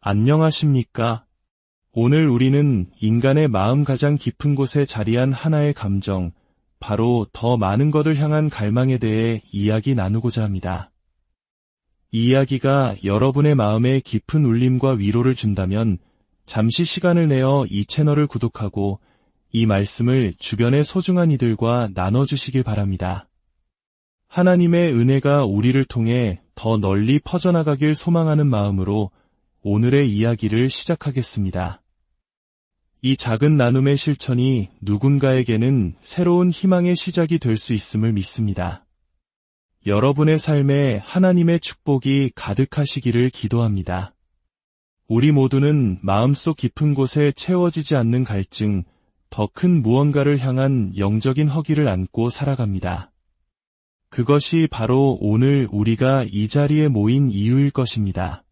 안녕하십니까? 오늘 우리는 인간의 마음 가장 깊은 곳에 자리한 하나의 감정, 바로 더 많은 것을 향한 갈망에 대해 이야기 나누고자 합니다. 이 이야기가 여러분의 마음에 깊은 울림과 위로를 준다면 잠시 시간을 내어 이 채널을 구독하고 이 말씀을 주변의 소중한 이들과 나눠주시길 바랍니다. 하나님의 은혜가 우리를 통해 더 널리 퍼져나가길 소망하는 마음으로 오늘의 이야기를 시작하겠습니다. 이 작은 나눔의 실천이 누군가에게는 새로운 희망의 시작이 될 수 있음을 믿습니다. 여러분의 삶에 하나님의 축복이 가득하시기를 기도합니다. 우리 모두는 마음속 깊은 곳에 채워지지 않는 갈증, 더 큰 무언가를 향한 영적인 허기를 안고 살아갑니다. 그것이 바로 오늘 우리가 이 자리에 모인 이유일 것입니다.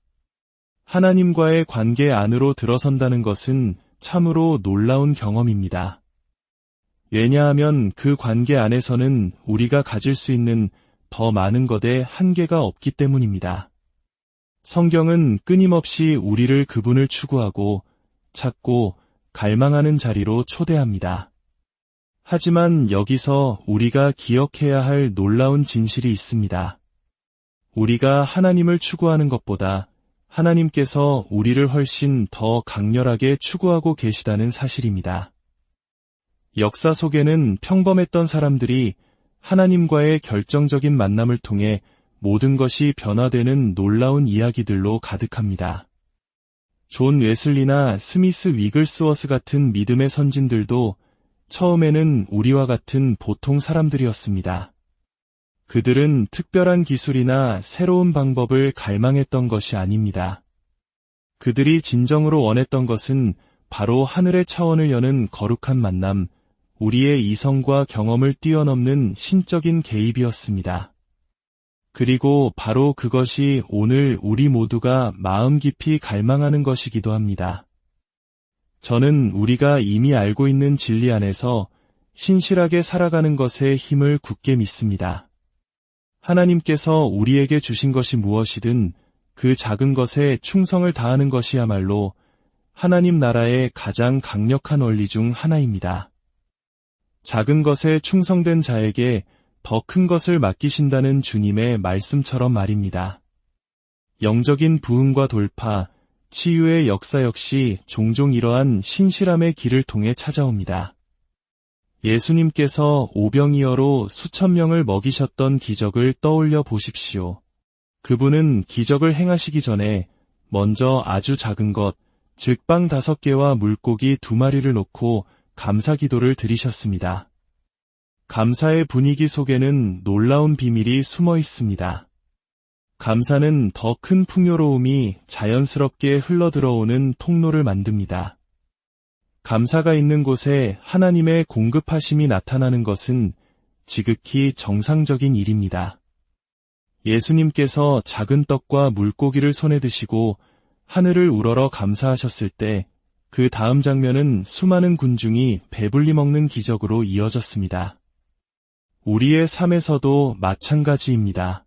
하나님과의 관계 안으로 들어선다는 것은 참으로 놀라운 경험입니다. 왜냐하면 그 관계 안에서는 우리가 가질 수 있는 더 많은 것에 한계가 없기 때문입니다. 성경은 끊임없이 우리를 그분을 추구하고 찾고 갈망하는 자리로 초대합니다. 하지만 여기서 우리가 기억해야 할 놀라운 진실이 있습니다. 우리가 하나님을 추구하는 것보다 하나님께서 우리를 훨씬 더 강렬하게 추구하고 계시다는 사실입니다. 역사 속에는 평범했던 사람들이 하나님과의 결정적인 만남을 통해 모든 것이 변화되는 놀라운 이야기들로 가득합니다. 존 웨슬리나 스미스 위글스워스 같은 믿음의 선진들도 처음에는 우리와 같은 보통 사람들이었습니다. 그들은 특별한 기술이나 새로운 방법을 갈망했던 것이 아닙니다. 그들이 진정으로 원했던 것은 바로 하늘의 차원을 여는 거룩한 만남, 우리의 이성과 경험을 뛰어넘는 신적인 개입이었습니다. 그리고 바로 그것이 오늘 우리 모두가 마음 깊이 갈망하는 것이기도 합니다. 저는 우리가 이미 알고 있는 진리 안에서 신실하게 살아가는 것에 힘을 굳게 믿습니다. 하나님께서 우리에게 주신 것이 무엇이든 그 작은 것에 충성을 다하는 것이야말로 하나님 나라의 가장 강력한 원리 중 하나입니다. 작은 것에 충성된 자에게 더 큰 것을 맡기신다는 주님의 말씀처럼 말입니다. 영적인 부흥과 돌파, 치유의 역사 역시 종종 이러한 신실함의 길을 통해 찾아옵니다. 예수님께서 오병이어로 수천 명을 먹이셨던 기적을 떠올려 보십시오. 그분은 기적을 행하시기 전에 먼저 아주 작은 것, 즉 빵 5개와 물고기 2마리를 놓고 감사 기도를 드리셨습니다. 감사의 분위기 속에는 놀라운 비밀이 숨어 있습니다. 감사는 더 큰 풍요로움이 자연스럽게 흘러들어오는 통로를 만듭니다. 감사가 있는 곳에 하나님의 공급하심이 나타나는 것은 지극히 정상적인 일입니다. 예수님께서 작은 떡과 물고기를 손에 드시고 하늘을 우러러 감사하셨을 때 그 다음 장면은 수많은 군중이 배불리 먹는 기적으로 이어졌습니다. 우리의 삶에서도 마찬가지입니다.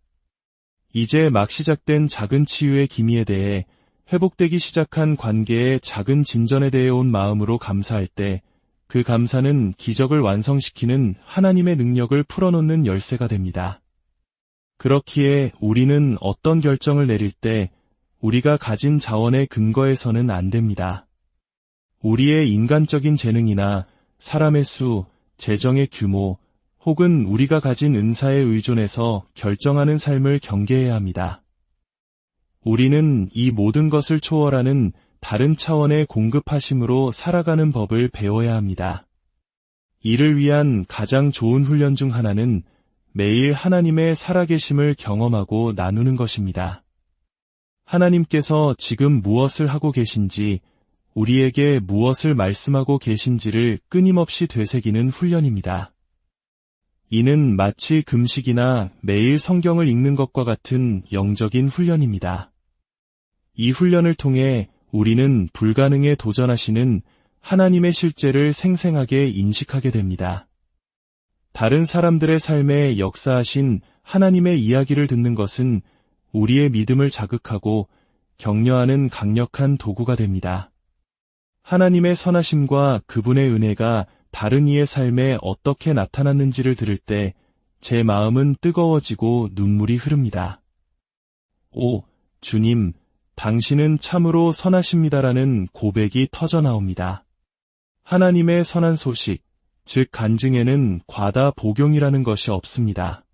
이제 막 시작된 작은 치유의 기미에 대해 회복되기 시작한 관계의 작은 진전에 대해 온 마음으로 감사할 때 그 감사는 기적을 완성시키는 하나님의 능력을 풀어놓는 열쇠가 됩니다. 그렇기에 우리는 어떤 결정을 내릴 때 우리가 가진 자원의 근거에서는 안 됩니다. 우리의 인간적인 재능이나 사람의 수, 재정의 규모, 혹은 우리가 가진 은사에 의존해서 결정하는 삶을 경계해야 합니다. 우리는 이 모든 것을 초월하는 다른 차원의 공급하심으로 살아가는 법을 배워야 합니다. 이를 위한 가장 좋은 훈련 중 하나는 매일 하나님의 살아계심을 경험하고 나누는 것입니다. 하나님께서 지금 무엇을 하고 계신지, 우리에게 무엇을 말씀하고 계신지를 끊임없이 되새기는 훈련입니다. 이는 마치 금식이나 매일 성경을 읽는 것과 같은 영적인 훈련입니다. 이 훈련을 통해 우리는 불가능에 도전하시는 하나님의 실제를 생생하게 인식하게 됩니다. 다른 사람들의 삶에 역사하신 하나님의 이야기를 듣는 것은 우리의 믿음을 자극하고 격려하는 강력한 도구가 됩니다. 하나님의 선하심과 그분의 은혜가 다른 이의 삶에 어떻게 나타났는지를 들을 때 제 마음은 뜨거워지고 눈물이 흐릅니다. 오, 주님, 당신은 참으로 선하십니다라는 고백이 터져나옵니다. 하나님의 선한 소식, 즉 간증에는 과다 복용이라는 것이 없습니다.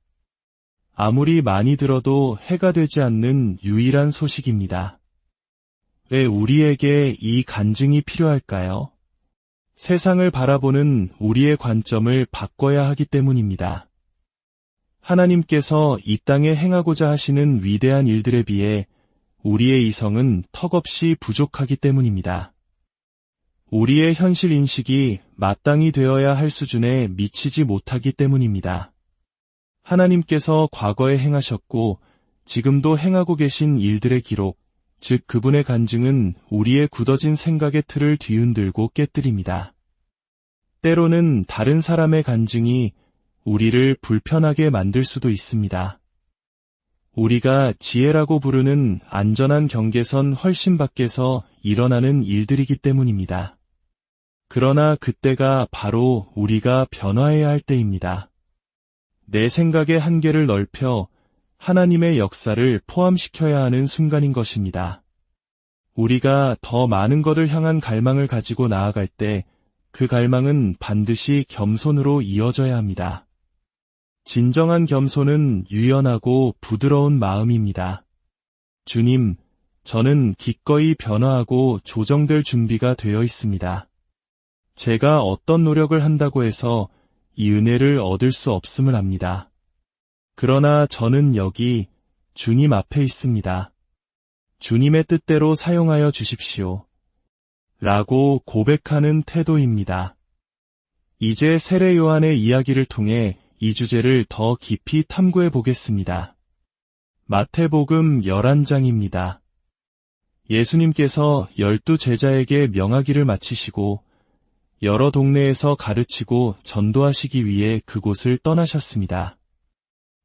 아무리 많이 들어도 해가 되지 않는 유일한 소식입니다. 왜 우리에게 이 간증이 필요할까요? 세상을 바라보는 우리의 관점을 바꿔야 하기 때문입니다. 하나님께서 이 땅에 행하고자 하시는 위대한 일들에 비해 우리의 이성은 턱없이 부족하기 때문입니다. 우리의 현실 인식이 마땅히 되어야 할 수준에 미치지 못하기 때문입니다. 하나님께서 과거에 행하셨고 지금도 행하고 계신 일들의 기록, 즉 그분의 간증은 우리의 굳어진 생각의 틀을 뒤흔들고 깨뜨립니다. 때로는 다른 사람의 간증이 우리를 불편하게 만들 수도 있습니다. 우리가 지혜라고 부르는 안전한 경계선 훨씬 밖에서 일어나는 일들이기 때문입니다. 그러나 그때가 바로 우리가 변화해야 할 때입니다. 내 생각의 한계를 넓혀 하나님의 역사를 포함시켜야 하는 순간인 것입니다. 우리가 더 많은 것을 향한 갈망을 가지고 나아갈 때 그 갈망은 반드시 겸손으로 이어져야 합니다. 진정한 겸손은 유연하고 부드러운 마음입니다. 주님, 저는 기꺼이 변화하고 조정될 준비가 되어 있습니다. 제가 어떤 노력을 한다고 해서 이 은혜를 얻을 수 없음을 압니다. 그러나 저는 여기 주님 앞에 있습니다. 주님의 뜻대로 사용하여 주십시오. 라고 고백하는 태도입니다. 이제 세례 요한의 이야기를 통해 이 주제를 더 깊이 탐구해 보겠습니다. 마태복음 11장입니다. 예수님께서 12 제자에게 명하기를 마치시고 여러 동네에서 가르치고 전도하시기 위해 그곳을 떠나셨습니다.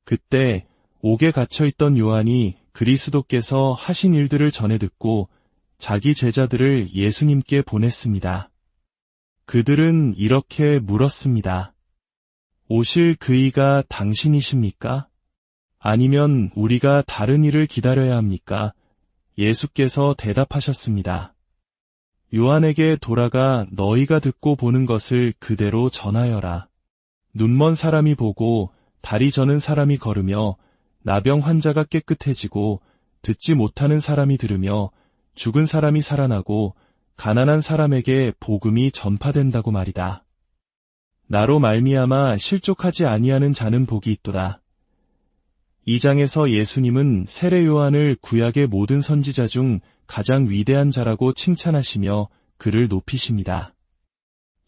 그때 옥에 갇혀있던 요한이 그리스도께서 하신 일들을 전해 듣고 자기 제자들을 예수님께 보냈습니다. 그들은 이렇게 물었습니다. 오실 그 이가 당신이십니까? 아니면 우리가 다른 이를 기다려야 합니까? 예수께서 대답하셨습니다. 요한에게 돌아가 너희가 듣고 보는 것을 그대로 전하여라. 눈먼 사람이 보고 다리 저는 사람이 걸으며 나병 환자가 깨끗해지고 듣지 못하는 사람이 들으며 죽은 사람이 살아나고 가난한 사람에게 복음이 전파된다고 말이다. 나로 말미암아 실족하지 아니하는 자는 복이 있도다. 이 장에서 예수님은 세례 요한을 구약의 모든 선지자 중 가장 위대한 자라고 칭찬하시며 그를 높이십니다.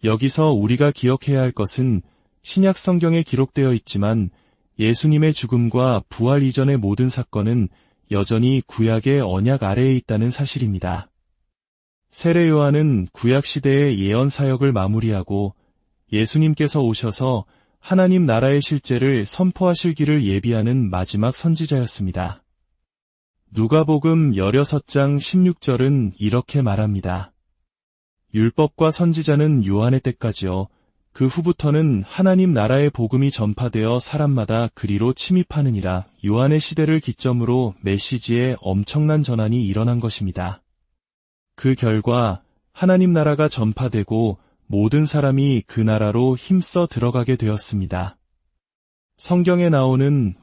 여기서 우리가 기억해야 할 것은 신약 성경에 기록되어 있지만 예수님의 죽음과 부활 이전의 모든 사건은 여전히 구약의 언약 아래에 있다는 사실입니다. 세례 요한은 구약 시대의 예언 사역을 마무리하고 예수님께서 오셔서 하나님 나라의 실제를 선포하실 길을 예비하는 마지막 선지자였습니다. 누가복음 16장 16절은 이렇게 말합니다. 율법과 선지자는 요한의 때까지요. 그 후부터는 하나님 나라의 복음이 전파되어 사람마다 그리로 침입하느니라. 요한의 시대를 기점으로 메시지의 엄청난 전환이 일어난 것입니다. 그 결과 하나님 나라가 전파되고 모든 사람이 그 나라로 힘써 들어가게 되었습니다. 성경에 나오는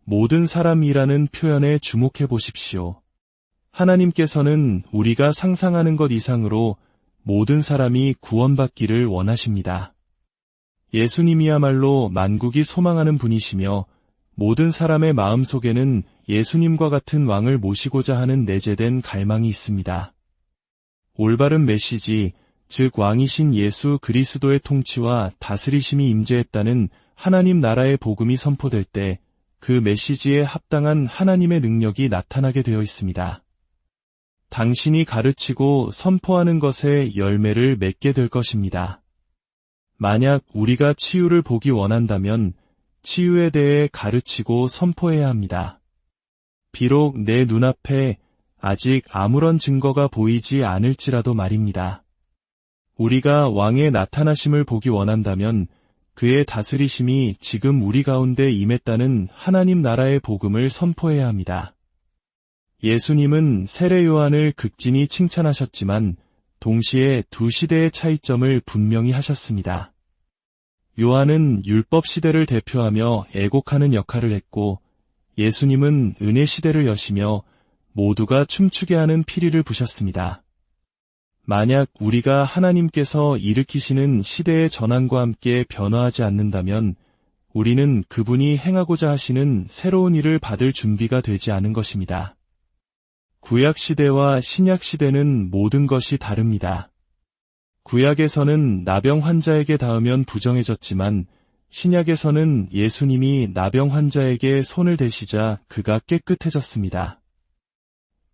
모든 사람이라는 표현에 주목해 보십시오. 하나님께서는 우리가 상상하는 것 이상으로 모든 사람이 구원받기를 원하십니다. 예수님이야말로 만국이 소망하는 분이시며 모든 사람의 마음속에는 예수님과 같은 왕을 모시고자 하는 내재된 갈망이 있습니다. 올바른 메시지, 즉 왕이신 예수 그리스도의 통치와 다스리심이 임재했다는 하나님 나라의 복음이 선포될 때 그 메시지에 합당한 하나님의 능력이 나타나게 되어 있습니다. 당신이 가르치고 선포하는 것에 열매를 맺게 될 것입니다. 만약 우리가 치유를 보기 원한다면 치유에 대해 가르치고 선포해야 합니다. 비록 내 눈앞에 아직 아무런 증거가 보이지 않을지라도 말입니다. 우리가 왕의 나타나심을 보기 원한다면 그의 다스리심이 지금 우리 가운데 임했다는 하나님 나라의 복음을 선포해야 합니다. 예수님은 세례 요한을 극진히 칭찬하셨지만 동시에 두 시대의 차이점을 분명히 하셨습니다. 요한은 율법 시대를 대표하며 애곡하는 역할을 했고 예수님은 은혜 시대를 여시며 모두가 춤추게 하는 피리를 부셨습니다. 만약 우리가 하나님께서 일으키시는 시대의 전환과 함께 변화하지 않는다면 우리는 그분이 행하고자 하시는 새로운 일을 받을 준비가 되지 않은 것입니다. 구약 시대와 신약 시대는 모든 것이 다릅니다. 구약에서는 나병 환자에게 닿으면 부정해졌지만 신약에서는 예수님이 나병 환자에게 손을 대시자 그가 깨끗해졌습니다.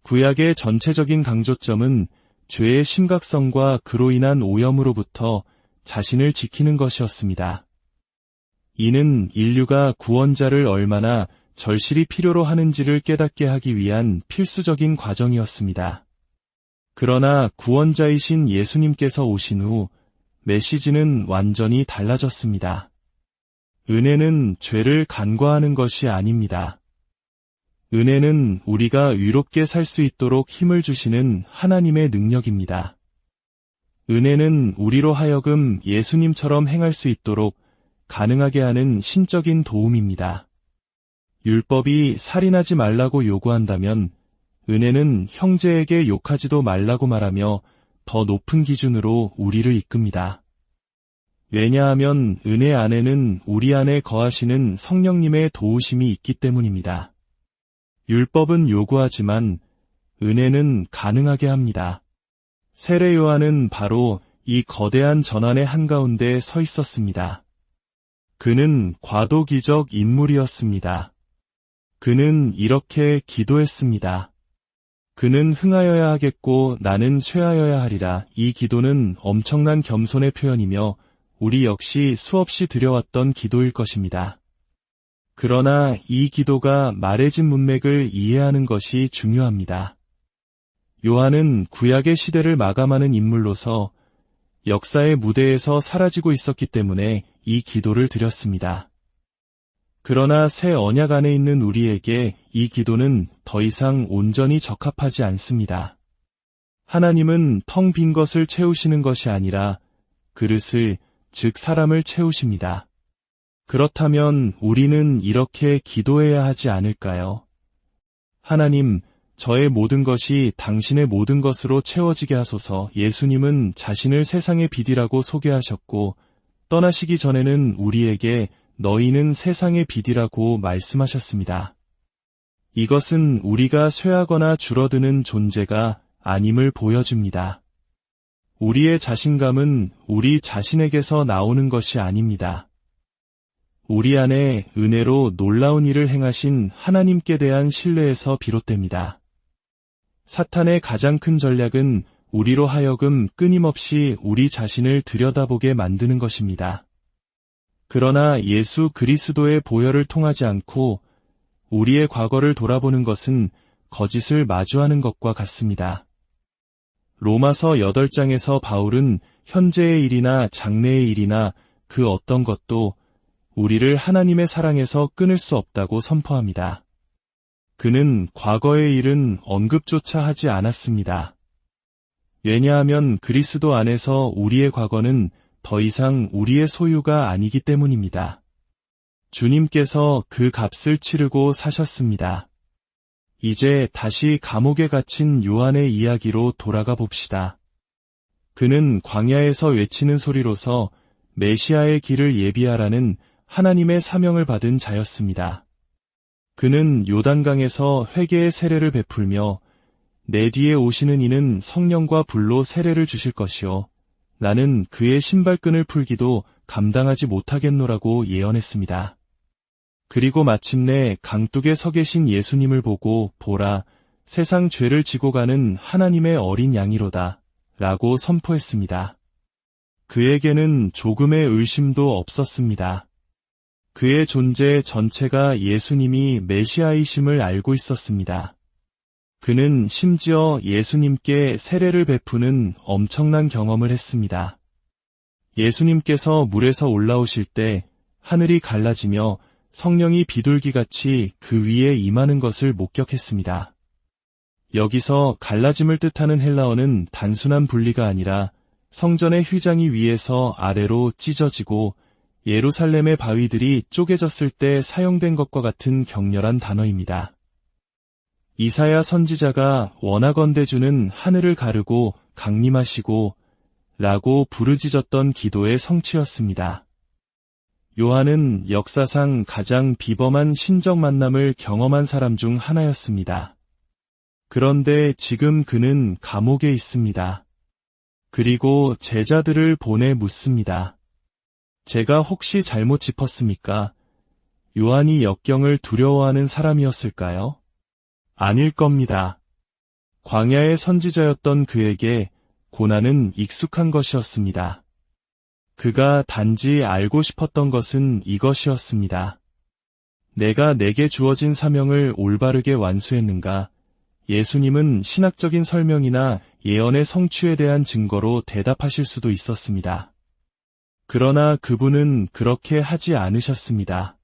구약의 전체적인 강조점은 죄의 심각성과 그로 인한 오염으로부터 자신을 지키는 것이었습니다. 이는 인류가 구원자를 얼마나 절실히 필요로 하는지를 깨닫게 하기 위한 필수적인 과정이었습니다. 그러나 구원자이신 예수님께서 오신 후 메시지는 완전히 달라졌습니다. 은혜는 죄를 간과하는 것이 아닙니다. 은혜는 우리가 의롭게 살 수 있도록 힘을 주시는 하나님의 능력입니다. 은혜는 우리로 하여금 예수님처럼 행할 수 있도록 가능하게 하는 신적인 도움입니다. 율법이 살인하지 말라고 요구한다면 은혜는 형제에게 욕하지도 말라고 말하며 더 높은 기준으로 우리를 이끕니다. 왜냐하면 은혜 안에는 우리 안에 거하시는 성령님의 도우심이 있기 때문입니다. 율법은 요구하지만 은혜는 가능하게 합니다. 세례 요한은 바로 이 거대한 전환의 한가운데 서 있었습니다. 그는 과도기적 인물이었습니다. 그는 이렇게 기도했습니다. 그는 흥하여야 하겠고 나는 쇠하여야 하리라. 이 기도는 엄청난 겸손의 표현이며 우리 역시 수없이 드려왔던 기도일 것입니다. 그러나 이 기도가 말해진 문맥을 이해하는 것이 중요합니다. 요한은 구약의 시대를 마감하는 인물로서 역사의 무대에서 사라지고 있었기 때문에 이 기도를 드렸습니다. 그러나 새 언약 안에 있는 우리에게 이 기도는 더 이상 온전히 적합하지 않습니다. 하나님은 텅 빈 것을 채우시는 것이 아니라 그릇을, 즉 사람을 채우십니다. 그렇다면 우리는 이렇게 기도해야 하지 않을까요? 하나님, 저의 모든 것이 당신의 모든 것으로 채워지게 하소서. 예수님은 자신을 세상의 빛이라고 소개하셨고 떠나시기 전에는 우리에게 너희는 세상의 빛이라고 말씀하셨습니다. 이것은 우리가 쇠하거나 줄어드는 존재가 아님을 보여줍니다. 우리의 자신감은 우리 자신에게서 나오는 것이 아닙니다. 우리 안에 은혜로 놀라운 일을 행하신 하나님께 대한 신뢰에서 비롯됩니다. 사탄의 가장 큰 전략은 우리로 하여금 끊임없이 우리 자신을 들여다보게 만드는 것입니다. 그러나 예수 그리스도의 보혈을 통하지 않고 우리의 과거를 돌아보는 것은 거짓을 마주하는 것과 같습니다. 로마서 8장에서 바울은 현재의 일이나 장래의 일이나 그 어떤 것도 우리를 하나님의 사랑에서 끊을 수 없다고 선포합니다. 그는 과거의 일은 언급조차 하지 않았습니다. 왜냐하면 그리스도 안에서 우리의 과거는 더 이상 우리의 소유가 아니기 때문입니다. 주님께서 그 값을 치르고 사셨습니다. 이제 다시 감옥에 갇힌 요한의 이야기로 돌아가 봅시다. 그는 광야에서 외치는 소리로서 메시아의 길을 예비하라는 하나님의 사명을 받은 자였습니다. 그는 요단강에서 회개의 세례를 베풀며 내 뒤에 오시는 이는 성령과 불로 세례를 주실 것이요 나는 그의 신발끈을 풀기도 감당하지 못하겠노라고 예언했습니다. 그리고 마침내 강둑에 서 계신 예수님을 보고 보라, 세상 죄를 지고 가는 하나님의 어린 양이로다 라고 선포했습니다. 그에게는 조금의 의심도 없었습니다. 그의 존재 전체가 예수님이 메시아이심을 알고 있었습니다. 그는 심지어 예수님께 세례를 베푸는 엄청난 경험을 했습니다. 예수님께서 물에서 올라오실 때 하늘이 갈라지며 성령이 비둘기같이 그 위에 임하는 것을 목격했습니다. 여기서 갈라짐을 뜻하는 헬라어는 단순한 분리가 아니라 성전의 휘장이 위에서 아래로 찢어지고 예루살렘의 바위들이 쪼개졌을 때 사용된 것과 같은 격렬한 단어입니다. 이사야 선지자가 원하건대 주는 하늘을 가르고 강림하시고 라고 부르짖었던 기도의 성취였습니다. 요한은 역사상 가장 비범한 신적 만남을 경험한 사람 중 하나였습니다. 그런데 지금 그는 감옥에 있습니다. 그리고 제자들을 보내 묻습니다. 제가 혹시 잘못 짚었습니까? 요한이 역경을 두려워하는 사람이었을까요? 아닐 겁니다. 광야의 선지자였던 그에게 고난은 익숙한 것이었습니다. 그가 단지 알고 싶었던 것은 이것이었습니다. 내가 내게 주어진 사명을 올바르게 완수했는가? 예수님은 신학적인 설명이나 예언의 성취에 대한 증거로 대답하실 수도 있었습니다. 그러나 그분은 그렇게 하지 않으셨습니다.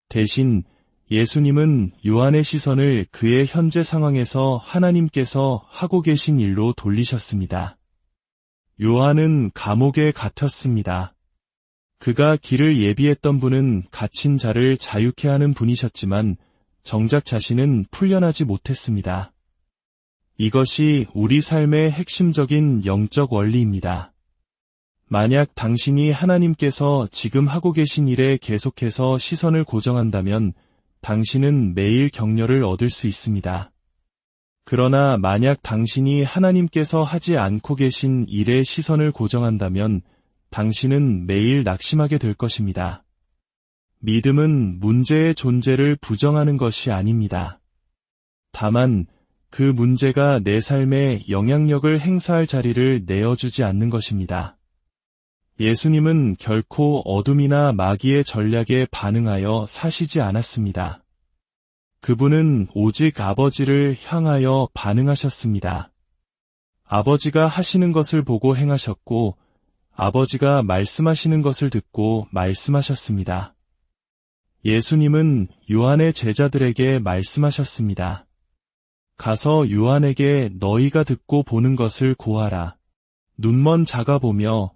대신 예수님은 요한의 시선을 그의 현재 상황에서 하나님께서 하고 계신 일로 돌리셨습니다. 요한은 감옥에 갇혔습니다. 그가 길을 예비했던 분은 갇힌 자를 자유케 하는 분이셨지만 정작 자신은 풀려나지 못했습니다. 이것이 우리 삶의 핵심적인 영적 원리입니다. 만약 당신이 하나님께서 지금 하고 계신 일에 계속해서 시선을 고정한다면 당신은 매일 격려를 얻을 수 있습니다. 그러나 만약 당신이 하나님께서 하지 않고 계신 일에 시선을 고정한다면 당신은 매일 낙심하게 될 것입니다. 믿음은 문제의 존재를 부정하는 것이 아닙니다. 다만 그 문제가 내 삶에 영향력을 행사할 자리를 내어주지 않는 것입니다. 예수님은 결코 어둠이나 마귀의 전략에 반응하여 사시지 않았습니다. 그분은 오직 아버지를 향하여 반응하셨습니다. 아버지가 하시는 것을 보고 행하셨고 아버지가 말씀하시는 것을 듣고 말씀하셨습니다. 예수님은 요한의 제자들에게 말씀하셨습니다. 가서 요한에게 너희가 듣고 보는 것을 고하라. 눈먼 자가 보며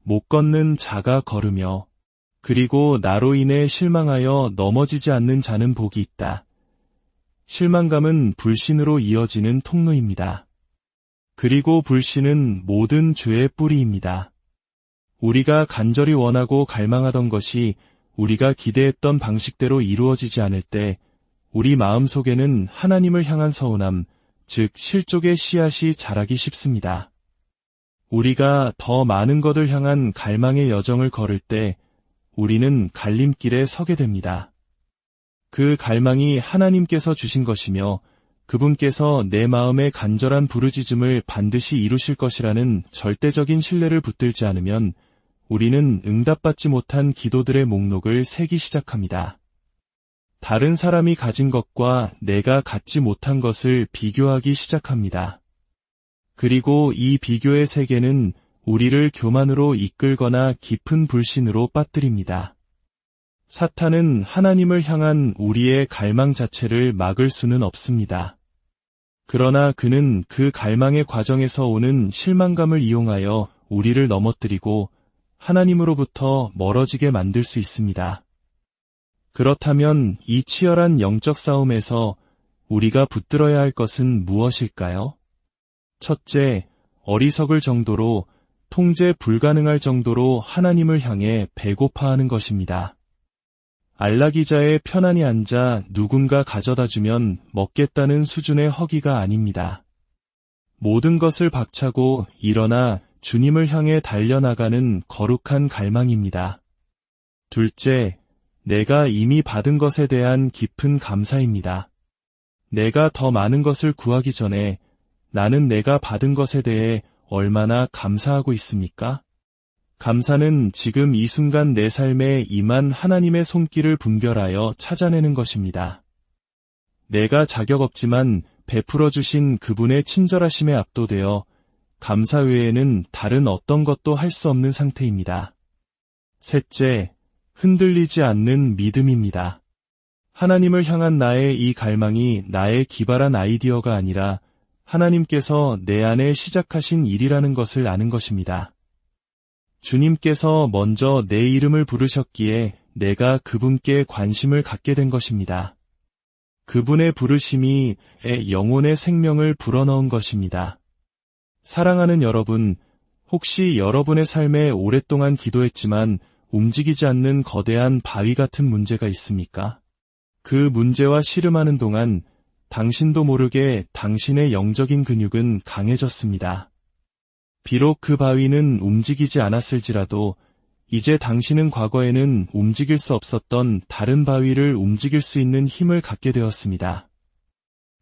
못 걷는 자가 걸으며 그리고 나로 인해 실망하여 넘어지지 않는 자는 복이 있다. 실망감은 불신으로 이어지는 통로입니다. 그리고 불신은 모든 죄의 뿌리입니다. 우리가 간절히 원하고 갈망하던 것이 우리가 기대했던 방식대로 이루어지지 않을 때 우리 마음속에는 하나님을 향한 서운함, 즉 실족의 씨앗이 자라기 쉽습니다. 우리가 더 많은 것을 향한 갈망의 여정을 걸을 때 우리는 갈림길에 서게 됩니다. 그 갈망이 하나님께서 주신 것이며 그분께서 내 마음의 간절한 부르짖음을 반드시 이루실 것이라는 절대적인 신뢰를 붙들지 않으면 우리는 응답받지 못한 기도들의 목록을 세기 시작합니다. 다른 사람이 가진 것과 내가 갖지 못한 것을 비교하기 시작합니다. 그리고 이 비교의 세계는 우리를 교만으로 이끌거나 깊은 불신으로 빠뜨립니다. 사탄은 하나님을 향한 우리의 갈망 자체를 막을 수는 없습니다. 그러나 그는 그 갈망의 과정에서 오는 실망감을 이용하여 우리를 넘어뜨리고 하나님으로부터 멀어지게 만들 수 있습니다. 그렇다면 이 치열한 영적 싸움에서 우리가 붙들어야 할 것은 무엇일까요? 첫째, 어리석을 정도로 통제 불가능할 정도로 하나님을 향해 배고파하는 것입니다. 알라 기자의 편안히 앉아 누군가 가져다주면 먹겠다는 수준의 허기가 아닙니다. 모든 것을 박차고 일어나 주님을 향해 달려나가는 거룩한 갈망입니다. 둘째, 내가 이미 받은 것에 대한 깊은 감사입니다. 내가 더 많은 것을 구하기 전에 나는 내가 받은 것에 대해 얼마나 감사하고 있습니까? 감사는 지금 이 순간 내 삶에 임한 하나님의 손길을 분별하여 찾아내는 것입니다. 내가 자격 없지만 베풀어 주신 그분의 친절하심에 압도되어 감사 외에는 다른 어떤 것도 할 수 없는 상태입니다. 셋째, 흔들리지 않는 믿음입니다. 하나님을 향한 나의 이 갈망이 나의 기발한 아이디어가 아니라 하나님께서 내 안에 시작하신 일이라는 것을 아는 것입니다. 주님께서 먼저 내 이름을 부르셨기에 내가 그분께 관심을 갖게 된 것입니다. 그분의 부르심이 내 영혼의 생명을 불어넣은 것입니다. 사랑하는 여러분, 혹시 여러분의 삶에 오랫동안 기도했지만 움직이지 않는 거대한 바위 같은 문제가 있습니까? 그 문제와 씨름하는 동안 당신도 모르게 당신의 영적인 근육은 강해졌습니다. 비록 그 바위는 움직이지 않았을지라도 이제 당신은 과거에는 움직일 수 없었던 다른 바위를 움직일 수 있는 힘을 갖게 되었습니다.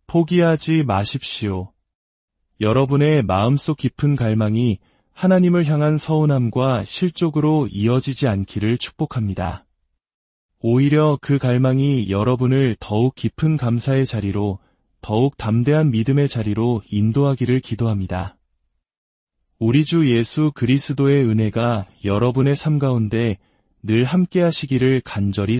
포기하지 마십시오. 여러분의 마음속 깊은 갈망이 하나님을 향한 서운함과 실족으로 이어지지 않기를 축복합니다. 오히려 그 갈망이 여러분을 더욱 깊은 감사의 자리로, 더욱 담대한 믿음의 자리로 인도하기를 기도합니다. 우리 주 예수 그리스도의 은혜가 여러분의 삶 가운데 늘 함께 하시기를 간절히